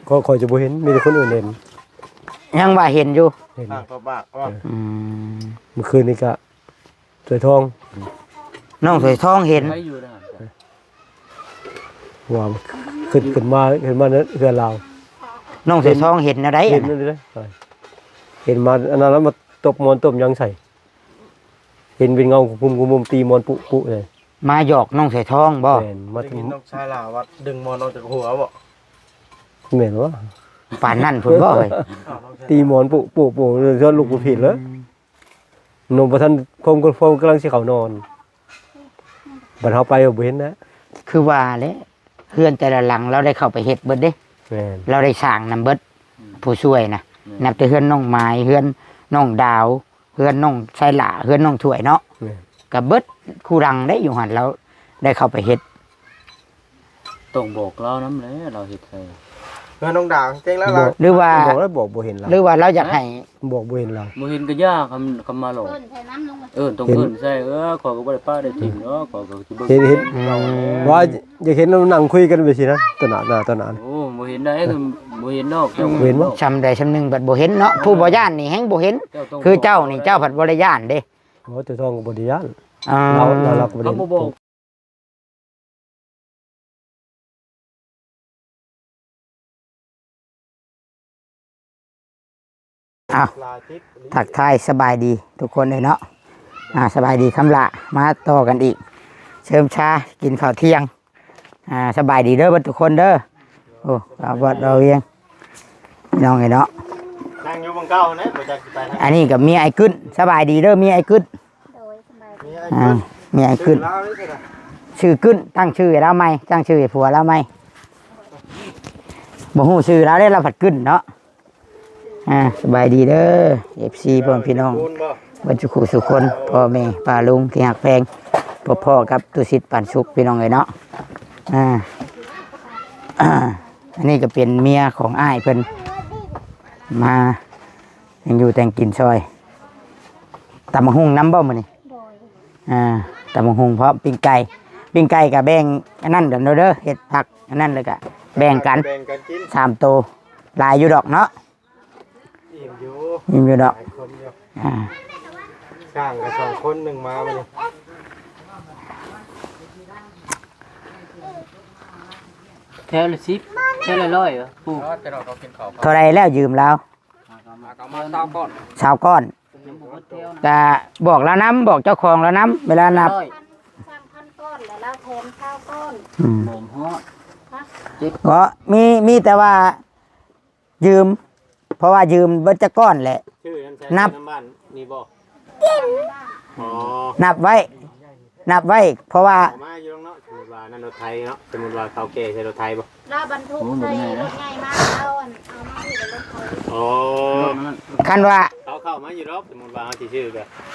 ก็คอยจะบ่เห็นมีแต่คนอื่นเห็น ยังว่าเห็นอยู่ เห็น บ้างก็บ้างก็ เมื่อคืนนี้ก็สวยทอง น้องสวยทองเห็น ใช้อยู่นะ ว่าขึ้นมาเนี่ยเฮือนเรา น้องสวยทองเห็นอะไร เห็นนั่นเลยเห็นมาอันนั้นแล้วมาตบมอนต้มยังใส่เห็นเป็นเงาคุมตีมอนปุเลย มาหยอกน้องสวยทองบ่ แม่นมา ได้ ถึง ยินน้องชายลาว่าดึงมอนออกจากหัวบ่ แม่นว่า ป่านนั่นพุ่นบ่เอ้ย ตีมอนปุเลยจนลูกบ่ผิดแล้วนมบ่ทันพมกำลังสิเข้านอนบัดเฮาไปบ่เห็นนะ คือว่าแหละเฮือนแต่ละหลังเราได้เข้าไปเฮ็ดเบิดเด้ แม่น เราได้สร้างนำเบิดผู้ช่วยนะนับแต่เฮือนน้องไม้เฮือนน้องดาวเฮือนน้องไซล่าเฮือนน้องถ้วยเนาะ แม่น ก็เบิดคู่รังได้อยู่หั่นเราได้เข้าไปเฮ็ด ต้องบอกเราน้ำเลยเราเห็ดไทย เพื่อนน้องดาวเจ๊งแล้ว บ ล่ะ อก หรือว่า บอกแล้วบอกบ่เห็นเรา หรือว่าเราอยากให้ บอกบ่เห็นเรา โมเห็นก็ยากคำมาหลอก เพิ่นใส่น้ำลงมา ต้องเอิ้นใช่ขอก็บ่ได้ป้าได้ถิ่นเนาะขอก็สิเบิ่ง เห็นว่าอยากเห็นเรานั่งคุยกันไปสินะตอนนั้น โอ้โมเห็นได้คือโมเห็นนอกเจ้า เห็นบ่ ชำใดชำหนึงบัดบ่เห็นเนาะผู้บ่ย่านนี่แฮงบ่เห็น คือเจ้านี่เจ้าผัดบ่ได้ย่านเด้ โอ้ตัวทองก็บ่ได้ย่าน อ่า เราก็บ่ได้ เขาบ่บอก ลาทิศ ทักทายสบายดีทุกคนเลยเนาะสบายดีคำละมาต่อกันอีกเชิมชากินข้าวเที่ยงสบายดีเด้อเบัดทุกคนเด้อโอ้บดเราเองน้องไอ้เนาะ นั่งอยู่บนเก้านะบ่จักสิไปทาง อันนี้กับเมียไอ้กึ้นสบายดีเด้อเมียไอ้กึ้น โดยสบาย มีไอ้ อ่า ขึ้น เมียไอ้กึ้น ลาวนี่สิล่ะ ชื่อกึ้นตั้งชื่อให้แล้วไหมตั้งชื่อให้ผัวแล้วไหมบ่ฮู้ชื่อแล้วได้เราผัดกึ้นเนาะสบายดีเด้อ FC พ่อพี่น้อง คูณบ่ บรรจุขู่สุคนพ่อแม่ป้าลุงที่หักแพงพ่อกับตุสิทธิ์ปันสุขพี่น้องเลยเนาะอันนี้ก็เป็นเมียของอ้ายเพิ่นมายังอยู่แต่งกินซอยตำมะฮุ่งน้ำบ่มื้อนี่ โดย ตำมะฮุ่งเพราะปิ้งไก่กับแบ่งอันนั้นเด้อเฮ็ดผักอันนั้นเลยก็แบ่งกัน แบ่งกันกิน 3โตวหลายอยู่ดอกเนาะ อิ่มอยู่ ยิ้มอยู่ดอก หลายคนอยู่ อ่า ข้างกับ2คน1มาบ่นี่ แค่ละ10แค่ละ100เหรอปู่ เท่าไรแล้วยืมแล้วชาวก้อนก็บอกแล้วน้ำบอกเจ้าของแล้วน้ำเวลานับ 3,000ก้อนแล้วเราแถมข้าวก้อน หอมฮอด ก็มีแต่ว่ายืม เพราะว่ายืมเบิดจะก้อนแหละ ชื่อนั้นใช้ นับ น้ำบ้านนี่บ่อ๋อ นับไว้ เพราะว่า เอามาอยู่เนาะสมมุติว่านั่นรถไทยเนาะสมมุติว่าเขาแก่ใช้รถไทยบ่ เราบรรทุกใส่รถใหญ่มากเอามาที่รถเขา อ๋อ คันว่า เขาเข้ามาอยู่รอบสมมุติว่าเฮาสิชื่อ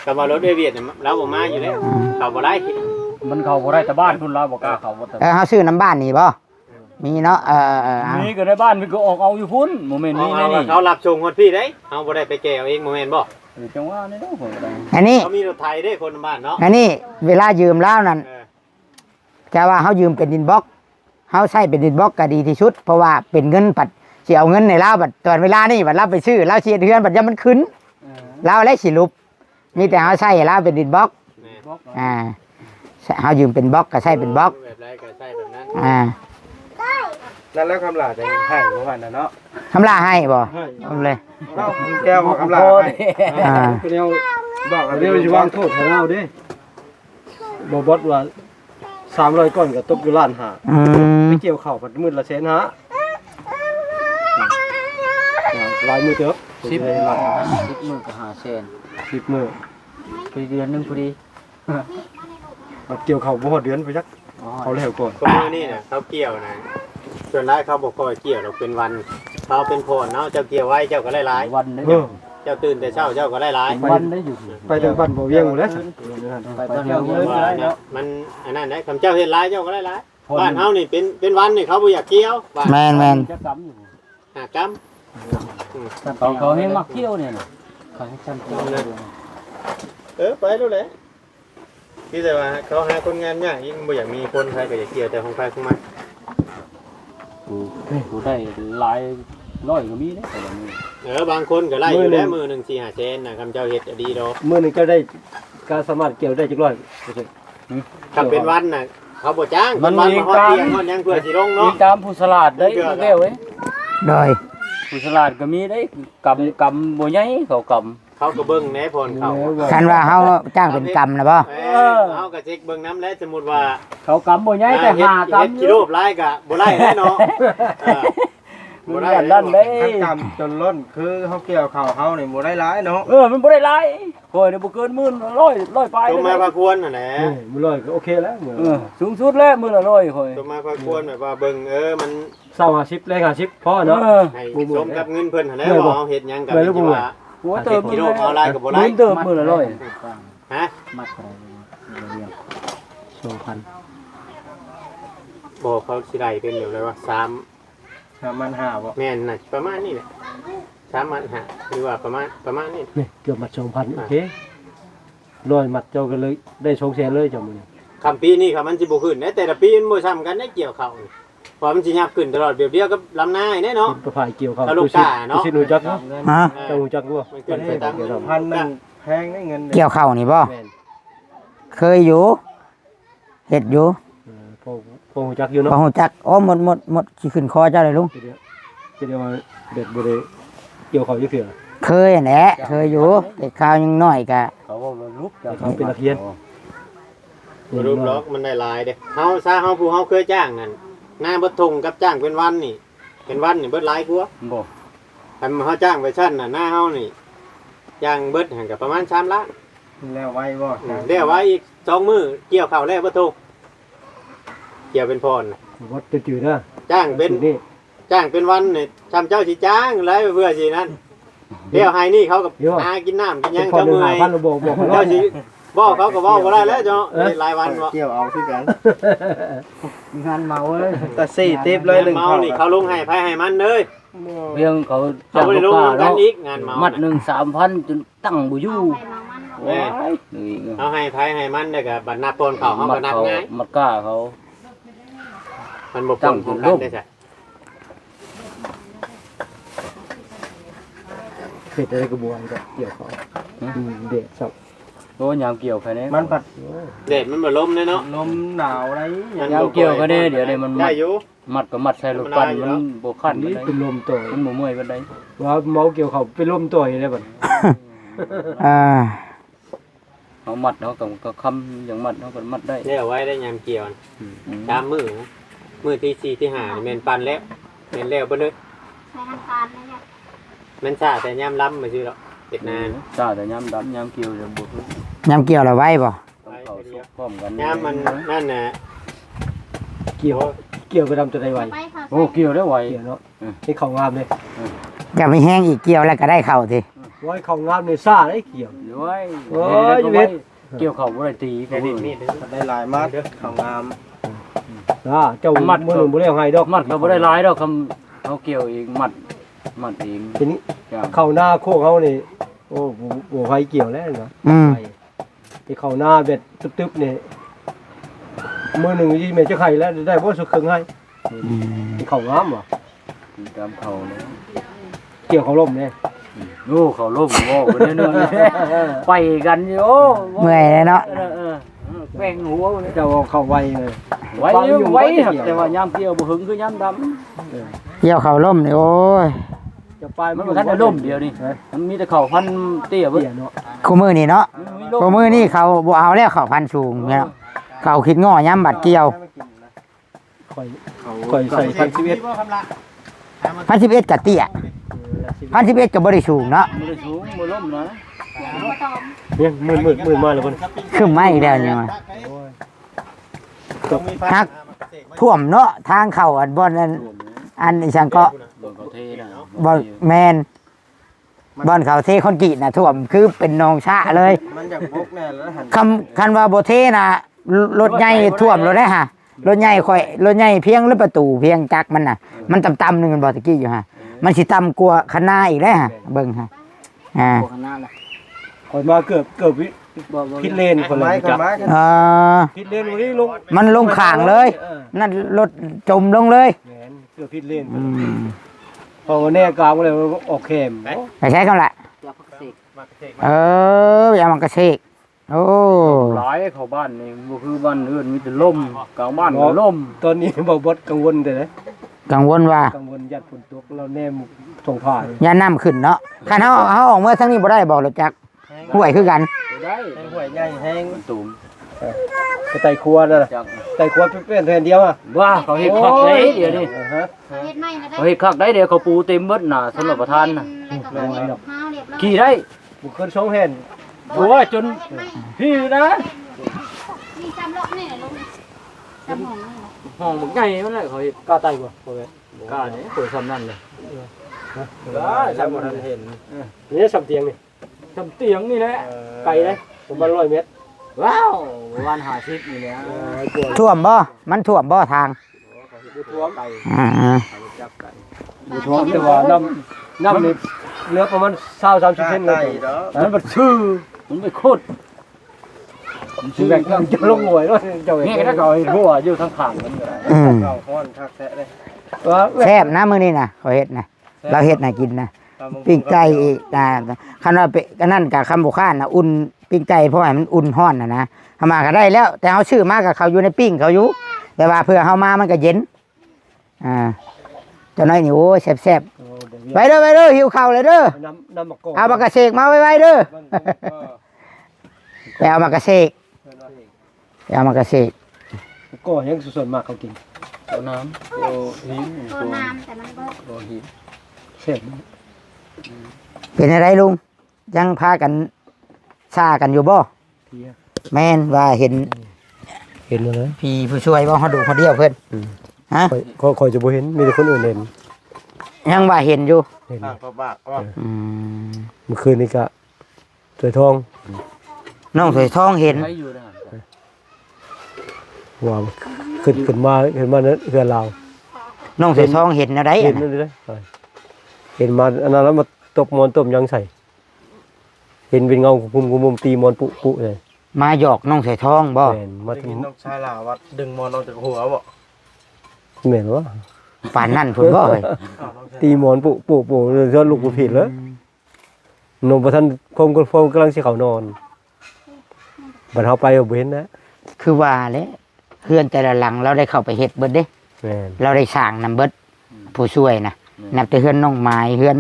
ก็ว่ารถเวียดเนี่ยเราบ่มาอยู่แล้วเข้าบ่ได้ มันเข้าบ่ได้แต่บ้านพุ่นเราบ่กล้าเข้าบ่แต่ เขาซื้อน้ำบ้านนี่บ่มีเนาะเอา มีก็ในบ้านมีก็ออกเอาอยู่พุ่นโมเมนต์นี้ เอา นี่ เขารับชงคนพี่ได้เอาบ่ได้ไปแก้เอาเองบ่แม่นบ่ จังว่านี่เนาะผมก็ได้ อันนี้ เขามีรถไทยได้คนบ้านเนาะ อันนี้เวลายืมแล้วนั่น เออ จะว่าเขายืมเป็นดินบล็อกเขาใช้เป็นดินบล็อกก็ดีที่สุด เพราะว่าเป็นเงินปัดสิเอาเงินในลาวบัดตอนเวลานี่บัดรับไปซื้อแล้วเสียเดือนบัดยามมันขึ้นลาวและสิลุบมีแต่เขาใช้ลาวเป็นดินบล็อก แม่ เขายืมเป็นบล็อกก็ใช้เป็นบล็อก แบบไรก็ใช่แบบนั้น นั่นแล้วคำหลาจะให้บ่ว่าน่ะเนาะ คำลาให้บ่เอาเลย เอ้าแก้วบอกคำหลาให้ อ่า เร็วบอกเร็วสิวางโทษให้เราเด้บ่บดว่า300ก้อนก็ตกอยู่ล้านห้า อืม ไปเกี่ยวข้าวผัดมื้อละแสนห้าหลายมื้อเด้อ 10 เลยหลาย 10มื้อก็5แสน 10มื้อ ปีเดือนนึงพอดี มาเกี่ยวข้าวบ่ฮอดเดือนไปจักเขาแล้วก่อนก็มื้อนี้น่ะเขาเกี่ยวนะส่วนหลายเขาบ่ค่อยเกี่ยวดอกเป็นวันเขาเป็นโพนเนาะเจ้าเกี่ยวไว้เจ้าก็ได้หลาย วันได้ เจ้าตื่นแต่เช้าเจ้าก็ได้หลาย วันได้อยู่ ไปถึงบ้านบ่เวียงหมดแล้ว ไปตอนเดียวเลย ว่า ได้ เนี่ แล้ ยว มันอันนั้นได้คำเจ้าเฮ็ดหลายเจ้าก็ได้หลายบ้านเฮานี่เป็นวันนี่เขาบ่อยากเกี่ยวบ้าน แมน จะกำอยู่ หากรรม เขาให้มักเที่ยวเนี่ยเขาให้จำเที่ยวเลย ไปรู้เลยที่แต่ว่าเขาหาคนงานยากยิ่งบ่อยากมีคนใครก็อยากเกี่ยวแต่ของใครของมัน กูได้หลายร้อยก็มีเด้แต่ละมื้อบ างคนก็ไล่อยู่แล้วมือหนึง4-5เซนน่ะคำเจ้าเฮ็ดดีดอก มื้อหนึงเจ้าได้การสามารถเกี่ยวได้จักร้อยบ่ใช่ ถ้าเป็นวันน่ะเขาบ่จ้างเป็นวันมาฮอดเที่ยงฮอดหยังเพื่อสิลง มี เนาะ ตามผู้สลาดได้แก้วเว้ย โดย ผู้สลาดก็มีได้กำบ่ใหญ่เขากำ เขาก็เบิ่งแหน่พรเขา คันว่าเฮาจ้างเป็นกรรมนะบ่ เขาก็เช็คเบิ่งน้ำแล้วสมมุติว่า เขากำบ่ใหญ่แต่ เฮ็ด หากำ กิโลบหลายก็บ่ไล่แน่เนาะบ่ได้ นั่นเด้ ขั้นต่ำจนล้นคือเขาเกี่ยวข้าวเขานี่บ่ได้ร้ายเนาะ มันบ่ได้หลายโอยนี่บ่เกินมื้อร้อยปลาย ตรงมาพาควรนั่นแหละ มื้อร้อยก็โอเคแล้วมื้อ สูงสุดแล้วมื้อละ100โอย ตรงมาพาควรแบบว่าเบิ่งมัน เช้า50แลง50พอเนาะ ให้สมกับเงินเพิ่นหั่นแหละว่าเฮาเฮ็ดหยังก็เป็นว่า หัวเติม กิโลเอาหลายก็บ่หลาย เติมมื้อละ100 ฮะ มัดอะไรเรียง 2,000 บ่เขาสิได้เป็นแบบไรว่า3,500บ่ แม่นน่ะประมาณนี้แหละ3มันหาหรือว่าประมาณนี้ นี่เกือบมัด 2,000โอเคร้อยมัดเจ้าก็เลยได้200,000เลยเจ้ามื้อนี้ คำปีนี้ครับมันสิบ่ขึ้นแต่ละปีมันบ่ซ้ำกันได้เกี่ยวข้าวนี่เพราะมันสิยับขึ้นตลอดเดียวกับลำนาแน่เนาะ เป็นประภายเกี่ยวเขา ถ้าลูกกาเนาะ สิรู้จักเนาะ ฮะ เจ้ารู้จักบ่ มันขึ้นไปตามเงิน พันหนึงแพงได้เงิน เกี่ยวข้าวนี่บ่ แม่น เคยอยู่เฮ็ดอยู่ พอรู้จักอยู่ บ่ เนาะ ฮู้จักอ๋อหมดสิขึ้นคอเจ้าเลยลุง จะเดี๋ยวว่าเด็ดบ่ได้เกี่ยวเขาอยู่เถื่อ เคยแหละเคยอยู่แต่ข้าวยังน้อยก็ เขาว่าลุกจะ เขาเป็นนักเรียน รูปล็อกมันได้หลายเด้เฮาซาเฮาผู้เฮาเคยจ้างนั่นหน้าบ่ทงกับจ้างเป็นวันนี่เป็นวันนี่เบิดหลายกว่า บ่ คันเฮาจ้างไปชั้นน่ะหน้าเฮานี่จ้างเบิดหันก็ประมาณ3ล้าน แล้วไว้บ่ เดี๋ยวไว้อีก2มื้อเกี่ยวข้าวแล้วบ่ทงเกี่ยวเป็นพรน่ะ วัดจืดๆนะ จ้างเป็น นี่ จ้างเป็นวันนี่จำเจ้าสิจ้างแล้วเพื่อสินั่นเดี๋ยวให้นี่เขากับหากินน้ำกินหยัง พอ เขา เดิน เมื่อ หาย พันบอก เจ้าสิบอกเขาก็บอกบ่ได้แล้วเจ้าได้รายวันบ่ เกี่ยวเอาคือกัน งานเมาเลย แต่4ติ๊บเลย1 เมานี่เขาลงให้ไผให้มันเลย เพียงเขา เขาบ่ได้ลงนำกันอีกงานเมา มัดหนึ่ง3,000จนตั้งบ่อยู่ เอาไปเมามัน แม่เอาให้ไผให้มันได้ก็บัดนับปนเขาเฮาก็นับง่าย มัดก้าเขา มันบ่ปนของกันได้ซะ เผ็ดอะไรกระบวนก็เกี่ยวเขาเด็ดสับ โตยามเกี่ยวแค่นี้ มันผัด เด็ดมันบ่ล้มแน่เนาะ ลมหนาวได้ ยามเกี่ยวก็ได้เดี๋ยวนี้มัน ได้อยู่ มัดก็มัดใส่รถปั่นมันบ่คัน นี่ ปานใด เป็นลมต่อย มันบ่เมื่อยปานใด ว่าเมาเกี่ยวเขาเป็นลมต่อยได้บัด อ่า เขามัดเขาก็คำอย่างมัดเขาก็มัดได้ เดี๋ยวไว้ได้ยามเกี่ยวตามมื้อที่4ที่5นี่แม่นปันแล้วแม่นแล้วเบิดเลย ใช้น้ำตาลนี่เนี่ย มันช้าแต่ยามล้ำมาซื่อหรอกเฮ็ดนาน จ้าแต่ยามดำยามเกี่ยวจะบ่ต้อง ยำเกี่ยวแล้วไว้บ่ เข้าสุกพร้อมกัน ยามมันนั่นน่ะ เกี่ยวไปทำตัวใดไว ไปค่ะ โอ้เกี่ยวได้ไว เกี่ยวเนาะให้เขางามเลย จะไม่แห้งอีกเกี่ยวแล้วก็ได้เข้าสิ ว่าเขางามในซ่าได้เกี่ยว เดี๋ยวไว้ โอ้ยชีวิต เกี่ยวเขาบ่ได้ตี แต่นี่มีด ได้หลายมัดข้าวงาม เจ้ามัดมือบ่ได้ให้ดอก มัดก็บ่ได้หลายดอกคำเขาเกี่ยวเองมัดเอง ทีนี้ จ้า เข้าหน้าโคกเขานี่โอ้โหไฟเกี่ยวแล้วเนาะ อืม ที่เข้าหน้าเบ็ดตึ๊บๆนี่มือหนึ่งยี่เมจะไข่แล้วได้บ่สุกครึ่งให้เขางามบ่ ตามเขาเลย เกี่ยวเขาล่มเนี่ย โอ้เขาล้มโอ้กันเนื่อยไปกันอยู่โอ้ เมื่อยเลยเนาะ แป้งหัวเลย เจ้าเอาเข้าไวเลย ไว้ไว้แต่ว่ายามเกี่ยวบ่หึงคือยามดำ เกี่ยวเข้าล่มนี่โอ้ย จะไป มันบ่ทันได้ล่มเดียวนี่มันมีแต่เขาพันเตี้ยเบิด เกี่ยเนาะ คู่มือนี่เนาะคู่มือนี่เขาบ่เอาแล้วเขาพันสูงเนี่ยเขาคิดง้อยำบัดเกี่ยว ค่อยใส่1,011 1,011กับเตี้ย1,011กับบริสูงเนาะ บ่ได้สูงบ่ล่มนะ บ่ตอม เนี่ยมือมาแล้วคน ขึ้นมาอีกแล้วเนี่ยมันฮักท่วมเนาะทางเข้าอันบ่อนอันอีสังก็ โดนเขาเทนะ บ่แมนบ่อนเขาเทคอนกรีตน่ะท่วมคือเป็นหนองชะเลย มันอยากบกแน่แล้วหัน คันว่าบ่เทน่ะรถใหญ่ท่วมรถได้ฮะรถใหญ่เพียงรถประตูเพียงจักรมันน่ะ มันต่ำๆนึงมันบ่ตะกี้อยู่ฮะมันสิต่ำกว่าคันหน้าอีกแล้วฮะเบิ่งฮะพวกข้างหน้าล่ะ ค่อยมาเกือบพิดเลนคนละ ไม้กับ จับ ไม้กัน อ่า พิดเลนวันนี้ลง มันลงข้างเลยนั่นรถจมลงเลย แหม เกือบผิดเล่น อืม พอวันนี้กลางก็เลยออกเข็ม ไปใช้กันละ ยาพักเสก มากระเทก ยามันกระเชกโอ้ หลายเข้าบ้านนี่บ่คือบ้านอื่นมีแต่ล่มกลางบ้านก็ล่ม ตอนนี้บอกบดกังวลแต่ไหน กังวลว่า กังวลยัดฝนตกเราแนมส่งผ่าน ยาน้ำขึ้นเนาะคันเขาออกเมื่อทั้งนี้บ่ได้บอกรถจักรห่วยคือกัน ได้ แห้งห่วยใหญ่แห้ง มันตูม ไปไต่ครัวนั่นน่ะ จัก ไต่ครัวเป็นแทนเดียวอ่ะ ว่าเขาเฮ็ดคักได้เดี๋ยวนี้ ฮะ เฮ็ดไม่นะได้ เขาเฮ็ดคักได้เดี๋ยวเขาปูเต็มเบิดหน้าสำหรับประธานน่ะ แล้วก็เฮ็ดข้าวเรียบร้อย ขี่ได้ บุคคลช่องเห็น โอ้ยจนพี่นะ มีจำรอบนี่ลงจำหองนี่ ห้องบักใหญ่มันเลยเขาเฮ็ด กล้าไต่บ่โอเค กล้านี่เปิดซ้ำนั่นเลย ได้ใช่บ่ทันเห็น นี่สับเตียงนี่ ซ้ำเตียงนี่แหละ ไกลเลยประมาณ100 เมตร ว้าววัน50นี่แหละ กลัว ท่วมบ่มันท่วมบ่ทาง บุท่วม อ่า บุท่วมแต่ว่าน้ำนี่เหลือประมาณ20-30 เซนเล ได้ ย เด้อ อันนั้นมันชื่อมันไม่โคตรมัน ชื่ ชื่ อ อ แบ แบบ บ จะลงหวยด้วยเจ้าเอง นี่ก็ถ้าเขาเห็นหัวอยู่ทางข้างมันก็ได้ อืม เก่าฮ้อนคักแท้เลย ว่า แซ่บนะมื้อนี้นะเขาเฮ็ดนะเราเฮ็ดน่ะกินนะปิ้งไก่อีกคันว่าเป็นก็นั่นกับคำบ่ค้านนะอุ่นปิ้งไก่เพราะให้มันอุ่นร้อนนะเฮามาก็ได้แล้ว แต่เฮาซื้อมากับเขาอยู่ในปิ้งเขาอยู่แต่ว่าเพื่อเฮามามันก็เย็นเจ้าน้อยนี่โอ้ยแซ่บๆไปเด้อหิวข้าวเลยเด้อ น้ำมะกอก เอามากระเสกมาไว้ๆเด้อไปเอามากระเสกไปเอามากระเสก ก็ยังส่วนมากเขากิน เอาน้ำเอาหิน ตัวน้ำแต่มันเบิด เอาหิน เสร็จ เป็นอะไรลุงยังพากันซ่ากันอยู่บ่แม่นว่าเห็น เห็นมาเลย พี่ผู้ช่วยบ่เฮาดูคนเดียวเพิ่นฮะ คอยจะบ่เห็นมีแต่คนอื่นเห็น ยังว่าเห็นอยู่ เห็น ปากก็บากว่า อืม เมื่อคืนนี้ก็สวยทอง น้องสวยทองเห็น ใช้อยู่นะ ว่าขึ้นมาเห็นมาเฮือนเรา น้องสวยทองเห็นอะไร เห็นนั่นเลยเห็นมาอันนั้นแล้วมาตบมอนต้มยังใส่ เห็นเป็นเงากุมตีมอนปุเลย มาหยอกน้องสวยทองบ่ แม่นมา ได้ ถึ ยิ ง นน้องชายลาวัดดึงมอนออกจากหัวบ่ แม่นว่า ป่านนั่นพุ่นบ่เอ้ย ตีมอนปุจนลูกบ่ผิดเลยนมบ่ทันคมกำลังสิเข้านอนบัดเฮาไปบ่เห็นนะ คือว่าแหละเฮือนแต่ละหลังเราได้เข้าไปเฮ็ดเบิดเด้ แม่น เราได้สร้างนำเบิดผู้ช่วยนะนับแต่เฮือนน้องไม้เฮือน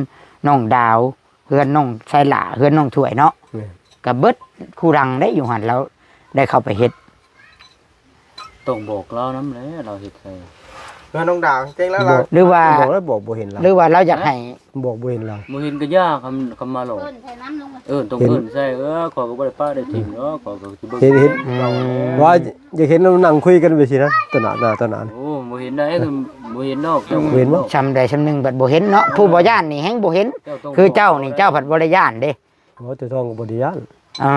น้องดาวเฮือนน้องไซหล่าเฮือนน้องถ้วยเนาะ แม่น กับเบิดคู่รังได้อยู่หันแล้วได้เข้าไปเฮ็ด ต้องบอกเราน้ำเลยเราเห็ดใส่ เพื่อนน้องดาวเจ๊งแล้ว บ ล่ะ อก หรือว่า บอกแล้วบอกบ่เห็นเรา หรือว่าเราอยากให้ บอกบ่เห็นเรา มือเห็นก็ยากคำมาหลอก เอิ้นใส่น้ำลงมา ต้องเอิ้นใส่ขอก็บ่ได้ป้าได้ถิ่มเนาะขอก็สิเบิ่ง เห็นว่าอยากเห็นเรานั่งคุยกันไปสินะตอนนั้น โอ้บ่เห็นได้คือบ่เห็นนอก เห็นบ่ ชำใดชำหนึ่งบัดบ่เห็นเนาะผู้บ่ย่านนี่แฮงบ่เห็น คือเจ้านี่เจ้าผัดบ่ได้ย่านเด้ โอ้แต่ทองก็บ่ได้ย่าน อ่า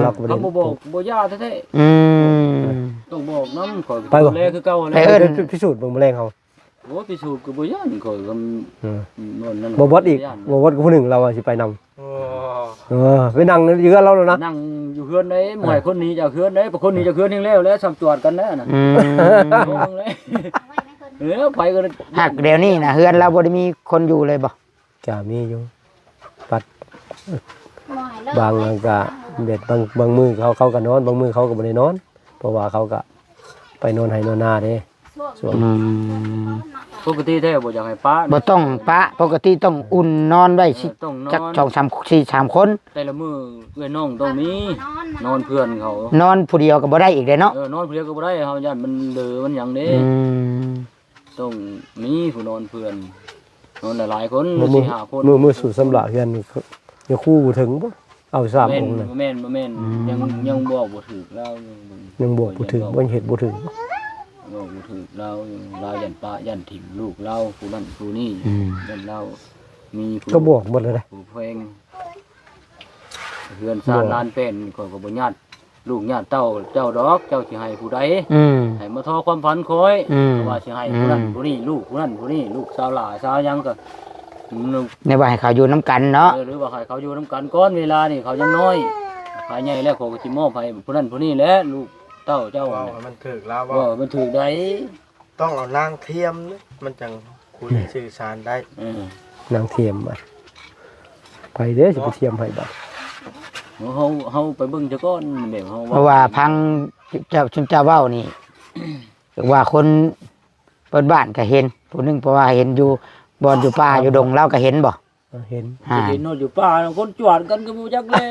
เราก็บ่ได้ เขาบ่บอกบ่ยากแท้ อืม ๆต้องบอกน้ำขอ ไปบ่ แลคือเก่า ไป แล้ว เอิ้น พิสูจน์เบิ่งแมลงเขา โอ้พิสูจน์ก็บ่ย่านขอก็นอนนั่น บ่บดอีกบ่บดกับผู้หนึ่งเราอะสิไปนำ โอ้ ไปนั่งอยู่กับเราแล้วนะ นั่งอยู่เฮือนได้หมายคนนี้จากเฮือนได้บ่คนนี้จากเฮือนแฮงแล้วแล้วสำจวดกันแน่น่ะ อืม งงเลย เอาไว้ไม่เพิ่น ไปก็ หักเดี๋ยวนี้นะเฮือนเราบ่ได้มีคนอยู่เลยบ่ ก็มีอยู่ บ่ให้เลิก บางก็เบ็ดบางมื้อเขาก็นอนบางมื้อเขาก็บ่ได้นอน เพราะว่าเขาก็ไปนอนให้นอนนาเด้ ช่วง อืม ปกติแท้บ่อยากให้ป้า บ่ต้องปะปกติต้องอุ่นนอนไว้สิ ต้องนอ จัก น 2-3 คน แต่ละมื้อเอ้ยน้องต้องมีนอนเพื่อนเขา นอนผู้เดียวก็บ่ได้อีกเด้เนาะ นอนผู้เดียวก็บ่ได้เฮาย่านมันเดอมันหยังเด้ อืม ต้องมีผู้นอนเพื่อนนอนหลายๆคน มื้อ 4-5คน มื้อสู่สำละเฮือนนี่คู่บ่ถึงบ่เอา3 แม่ อน งค์เลย บ่แม่นยังบอกบ่ถูกแล้ว ยังบอกบ่ถึงบ่เฮ็ดบ่ถึง บอกบ่ถูกเรายันป้ายันถิ่มลูกเราผู้นั้นผู้นี้ยันเรามีผู้ ก็บอกหมดเลยนะ ผู้แพงเฮือนซ่านลานเป็นก็บ่ญาติลูกญาติเต้าเจ้าดอกเจ้าสิให้ผู้ใด อืม ให้มาทอความฝันคอย อืม ว่าสิให้ผู้นั้นผู้นี้ลูกผู้นั้นผู้นี้ลูกสาวหลาสาวหยังก็ ในว่าให้เขาอยู่น้ำกันเนาะ หรือว่าให้เขาอยู่นํกันก่อนเวลานี่เขายังน้อยภายใหญ่แล้วเขาก็สิมอบให้ผู้นั้นผู้นี้แหละลูกเต้าเจ้า ว้าวมันถึกแล้ว ว่า ว่า มันถูกได้ ต้องเอานางเทียมนะมันจัง คุยสื่อสารได้ นางเทียมมาไปเด้อสิไปเทียมให้บัด เฮาไปเบิ่งซะก่อนแบบเฮา เพราะว่าพังเจ้าชุมเจ้าเว้านี่ว่าคนเปิดบ้านก็เห็นผู้หนึงเพราะว่าเห็นอยู่บ่อนอยู่ป่าอยู่ดงเราก็เห็นบ่ เห็น เห็นโนอยู่ป่าคนจวดกันก็บ่จักเลย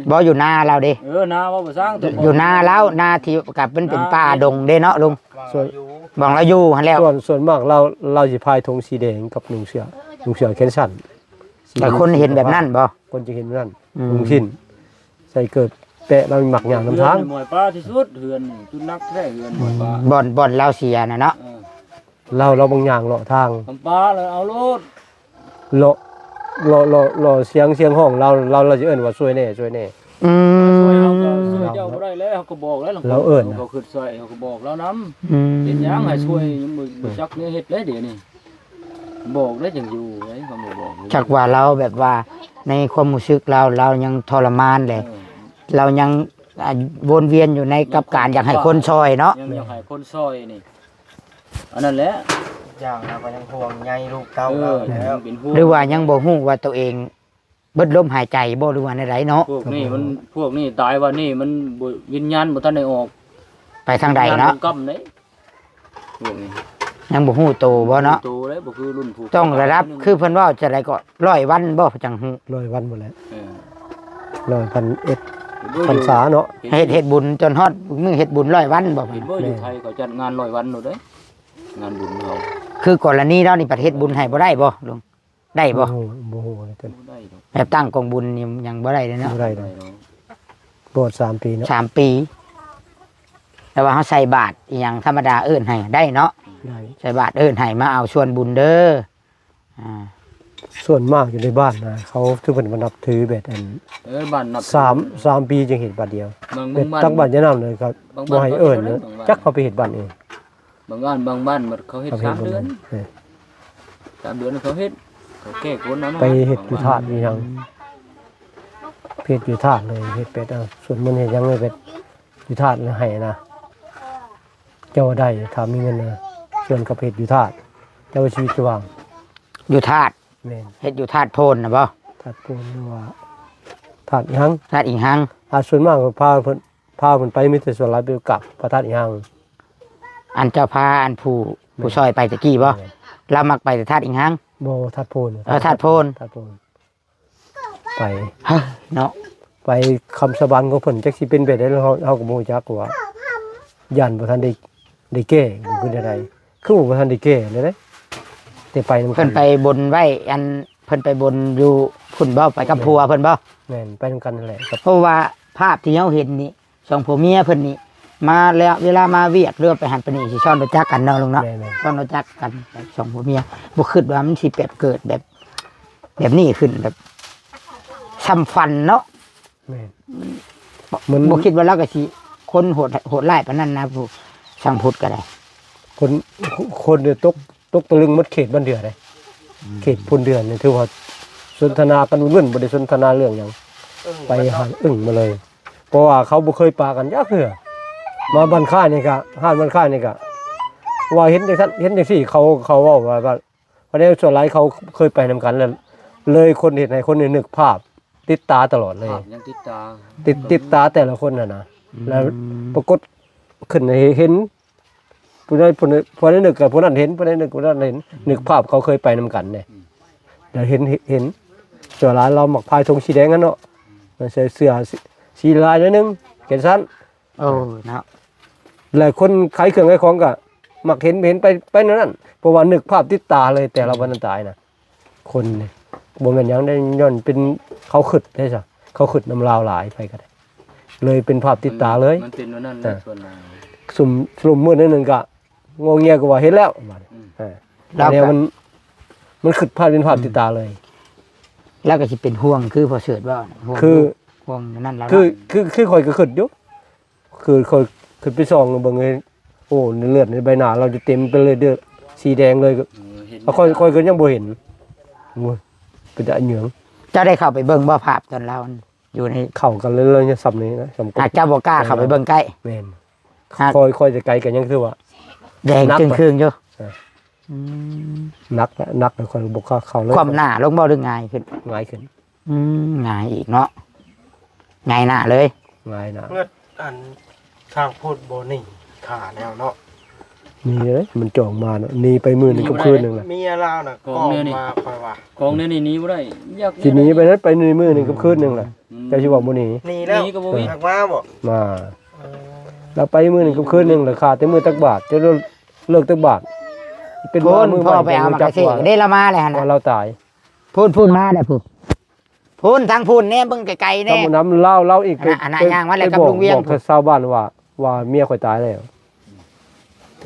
บ่อยู่นาเราเด้ นาว่าบ่สร้าง อยู่นาแล้วนาที่กับเป็นป่าดงเด้เนาะลุง ส่วน บอกเราอยู่หั่นแล้ว ส่วนมากเราสิพายธงสีแดงกับหนุ่งเสือแขนสั้น แต่คนเห็นแบบนั้นบ่ คนจะเห็นนั่นลุงชิ้นใส่เกิดแปะเราหมักอย่างน้ำทาง หมวยปลาที่สุดเฮือนจุดนักแท้เฮือนหมวยปลา บ่อนเราเสียน่ะเนาะ เราบางอย่างเลาะทาง ทำปลาเลยเอาโลด เลาะเสียงห้องเราจะเอิ้นว่าช่วยแน่ อื ช่วย ม เฮาก็ช่วยเจ้าบ่ได้แล้วเฮาก็บอกแล้วเขาขึ้นซอยเฮาก็บอกแล้วนำเป็นหยังให้ช่วยยังบ่จักเนี่ยเฮ็ดเลยเดี๋ยวนี้บอกแล้วจังอยู่ไว้เขาบ่บอก จักว่าเราแบบว่าในความรู้สึกเรายังทรมานเลยเรายังวนเวียนอยู่ในกับการอยากให้คนช่วยเนาะ ยังอยากให้คนซอยนี่อันนั้นแหละ อย่างเราก็ยังห่วงใยลูกเต้าเราแล้ว เป็นพวก หรือว่ายังบ่ฮู้ว่าตัวเองเบิดลมหายใจบ่หรือว่าในไรเนาะ พวกนี้ตายว่านี่มันวิญญาณบ่ทันได้ออก ไปทางใดเนาะ กำเลยพวกนี้ ยังบ่ฮู้โตบ่เนาะ โตเลยบ่คือรุ่นผู้ ต้องระดับคือเพิ่นว่าจะได้ก็100วันบ่จังฮู้ 100 วันหมดแล้ว เออ 100,000พรรษาเนาะ เฮ็ดบุญจนฮอดมื้อเฮ็ดบุญ100วันบ่ เห็นบ่อยู่ไทยเขาจัดงาน100วันโน่เด้งานบุญเขา คือกรณีเรานี่ประเทศบุญให้บ่ได้บ่ลุงได้บ่ บ่ฮู้เลยเพิ่น บ่ได้ดอก แบบตั้งกองบุญนี่ยังบ่ได้เลยเนาะ บ่ได้ บ่ เล ได้ ย ดอก โบสถ์3 ปีเนาะ 3 ปี แต่ว่าเฮาใส่บาตรอีหยังธรรมดาเอิ้นให้ได้เนาะ ได้ ใส่บาตรเอิ้นให้มาเอาส่วนบุญเด้อส่วนมากอยู่ในบ้านนะเขาถือเพิ่นมานับถือแบบอัน บ้านนับ 3 ปีจึงเห็นบัดเดียว บาง เป็ บ้าน ตักบ้านยะนำเลยครับ บาง บ่ บ้าน ให้เอิ้นเนอะ บางบ้าน จักเขาไปเฮ็ดบ้านเอง บางบ้านมันเขาเฮ็ด เขาเฮ็ด 3 เดือน เออ 3 เดือนเขาเฮ็ดเขาแก้คนนั้น ไปเฮ็ดอยู่ธาตุอีหยังเพชรอยู่ธาตุเลยเฮ็ดเป็ดเอาส่วนมันเฮ็ดหยังเลยเป็ดอยู่ธาตุเลยให้นะเจ้าได้ถ้ามีเงินนะส่วนกับเพชรอยู่ธาตุเจ้าชีวิตสว่าง อยู่ธาตุ แม่น เฮ็ดอยู่ธาตุโพนน่ะบ่ ธาตุปูนหรือว่าธาตุอีหยัง ธาตุอิงหัง ส่วนมากก็พาเพิ่นไปมีแต่ส่วนหลายไปกลับพระธาตุอีหยัง อันเจ้าพาอันผู้ซอยไปตะกี้บ่เรามักไปแต่ธาตุอิงหัง บ่ธาตุโพน ธาตุโพน ธาตุโพนไป เฮ้ยเนาะ ไปคำสะบันของเพิ่นจักสิเป็นแบบใดแล้วเฮาก็บ่รู้จักว่าย่านบ่ทันได้แก้คือใดคือบ่ทันได้แก้เลยเด้แต่ไปนำ เพิ่นไปบนไว้อันเพิ่นไปบนอยู่พุ่นบ่ไปกับผัวเพิ่นบ่ แม่นไปนำกันนั่นแหละกับ เพราะว่าภาพที่เฮาเห็นนี่สองผัวเมียเพิ่นนี่มาแล้วเวลามาเวียดเรือไปหันไปนี่สิซ่อนรู้จักกันเนาะลุงเนาะ แม่น ซ่อนรู้จักกันสองผัวเมียบ่คิดว่ามันสิแบบเกิดแบบนี้ขึ้นแบบซ้ำฟันเนาะ แม่นมัน บ่คิดว่าเราก็สิคนโหดร้ายปานนั้นนะผู้ช่างพุทธก็ได้ คนเนี่ยตกตะลึงหมดเขตบ้านเดือดเลยเขตพุ่นเดือนนี่ถือว่าสนทนากันวุ่นบ่ได้สนทนาเรื่องหยังไปหาอึ้งมาเลย เพราะว่าเขาบ่เคยปากันยักเถื่อมาบ้านค่ายนี่ก็ห้านบ้านค่ายนี่ก็ว่าเห็นจังซั่นเห็นจังซี่เขาเว้าว่าเพราะในส่วนหลายเขาเคยไปนำกันแล้วเลยคนเห็นให้คนนึกภาพ ติดตาตลอดเลย ภาพยังติดตา ติดตาแต่ละคนน่ะนะแล้วปรากฏขึ้นให้เห็นผู้ใดผู้นึกกับผู้นั้นเห็นผู้ใดนึกผู้นั้นเห็นนึกภาพเขาเคยไปนำกันเนี่ยเดี๋ยวเห็นส่วนหลานเราหมักพายธงสีแดงกันเนาะมันใส่เสื้อสีลายนิดนึงเขียนสั้น โอ้เนาะ หลายคนขายเครื่องขายของก็มักเห็นไปนั่นเพราะว่านึกภาพติดตาเลยแต่ละวันนั้นตายนะคนนี่บ่แม่นหยังได้ย้อนเป็นเขาขึดได้ซะเขาขึดน้ำลาวหลายไปก็ได้เลยเป็นภาพติดตาเลย มันเป็นนั่นแหละส่วนนาง สุ่มมืดนิดนึงก็งงเงียก็ว่าเห็นแล้วแล้วเนี่ยมันขึ้นภาพเป็นภาพติดตาเลย แล้วก็สิเป็นห่วงคือพอเสิร์ชว่าห่วง คือ ห่วงนั่นแล้ว คือคอยก็ขึ้นอยู่คือคอยขึ้นไปส่องเบิ่งเลยโอ้เลือดในใบหน้าเราจะเต็มไปเลยเด้อสีแดงเลยก็ เห็น ค่อยก็ยังบ่เห็นโอ้ยเป็นแต่เหยือง เจ้าได้เข้าไปเบิ่งบ่ภาพตอนเราอยู่ใน เข้ากันเลยเนี่ยซ้ำนี้นะซ้ำ หากเจ้าบ่กล้าเข้าไปเบิ่งใกล้ แม่น หาก ค่อยจะไกลกันยังคือว่า แดง นับ จึง ไป ครึ่งอยู่ อืม นักแล้วคนบ่กล้าเข้าเลย ความหน้าลงบ่หรือง่ายขึ้น ง่ายขึ้น ง่ายอีกเนาะง่ายหน้าเลย ง่ายนะ เงือดอันข้างพูดบ่นี่ขาแนวเนาะ นี่เลยมันจ่องมาเนาะหนีไปมื้อนึงกับคืนนึงแหละ เมียเราน่ะก็มาคอยว่า ของเนี่ยนี่หนีบ่ได้ยาก สิหนีไปนั้นไปในมื้อนึงกับคืนนึงแหละเจ้าสิว่าบ่หนี นี่แล้ว ก็บ่มี หักมาบ่ มาแล้วไปมื้อนึงกับคืนนึงแล้วขาดแต่มื้อตักบาทจะเลิกตักบาทเป็น พู ว่าน มื้อ พ่อไปเอามากระเสกได้ละมาเลยหั่น ว่า น่ะ เราตาย พูนมาได้พูนทางพูนเนี่ยเบิ่งไกลๆ ถ้า แน่ บ่น้ำเล่าอีก อันน่ะย่างมาแล้วกับลุงเวียง บอกชาวบ้านว่าเมียข่อยตายแล้ว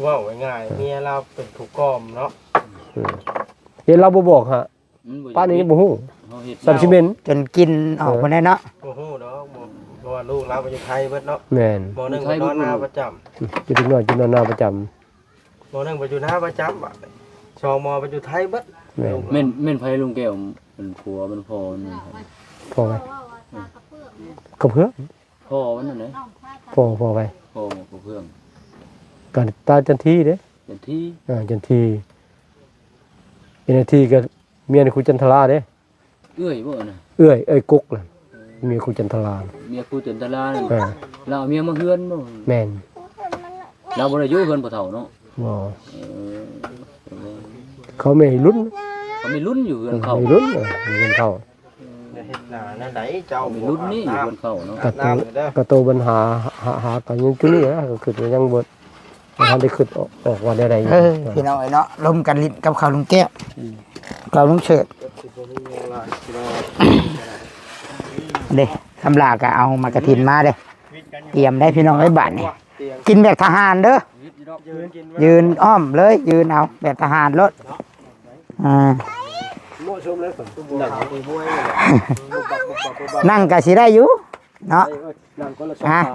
ว่าง่ายๆเมียเราเป็นผู้กอมเนาะ เห็นเราบ่บอกฮะป้านนี้บ่ฮู้สัมชิเมน จนกินออกมาได้เนาะ โอ้โหเนาะบ่เพราะว่าลูกเราไปอยู่ไทยเบิดเนาะ แม่น บ่นึงไปนอนหน้าประจำ อยู่ที่นอนกินนอนหน้าประจำ บ่นึงไปอยู่หน้าประจำอ่ะชมไปอยู่ไทยเบิด แม่น แม่นไผลุงแก้วเป็นผัวเป็นพ่อนี่ พอไหมกระเพื่อม พ่อมันนั่นแหละ พอไป พ่อกับเพื่อน กันตาจันทีเด้ เป็นที่ จันทีเป็นนาทีก็เมียในครูจันทราเด้ เอื้อยบ่น่ะ เอ้ยกุ๊กน่ะเมียครูจันทรา เมียกูเต็นตะลานั่น อ่า เราเอาเมียมาเฮือนบ่ แม่น เราบ่ได้อยู่เฮือนพ่อเฒ่าเนาะ บ่ เออ เขาไม่ให้ลุ้น เขามีลุ้นอยู่เฮือนเขา ไม่ลุ้นเงินเข้า อย่าเฮ็ดหน้านั่นไดเจ้า มีลุ้นนี่อยู่เฮือนเขาเนาะ กระโตปัญหากันยังจุนี่นะก็คือยังบ่ทันได้ขึ้นออกว่าได้ใด พี่น้องเนาะลมกันลิ้นกับข้าวลุงแก้วข้าวลุงเฉิดเด้คำลาก็เอามากระถินมาเด้เตรียมได้พี่น้องไว้บัดนี่กินแบบทหารเด้อยืนอ้อมเลยยืนเอาแบบทหารรถนั่งก็สิได้อยู่เนาะ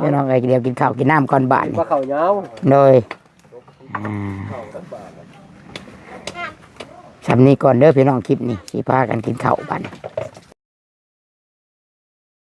พี่น้องเอ้ยเดี๋ยวกินข้าวกินน้ำก่อนบ่าย ว่าเขายาว โดยสำนี้ก่อนเด้อพี่น้องคลิปนี้สิพากันกินข้าวบัดน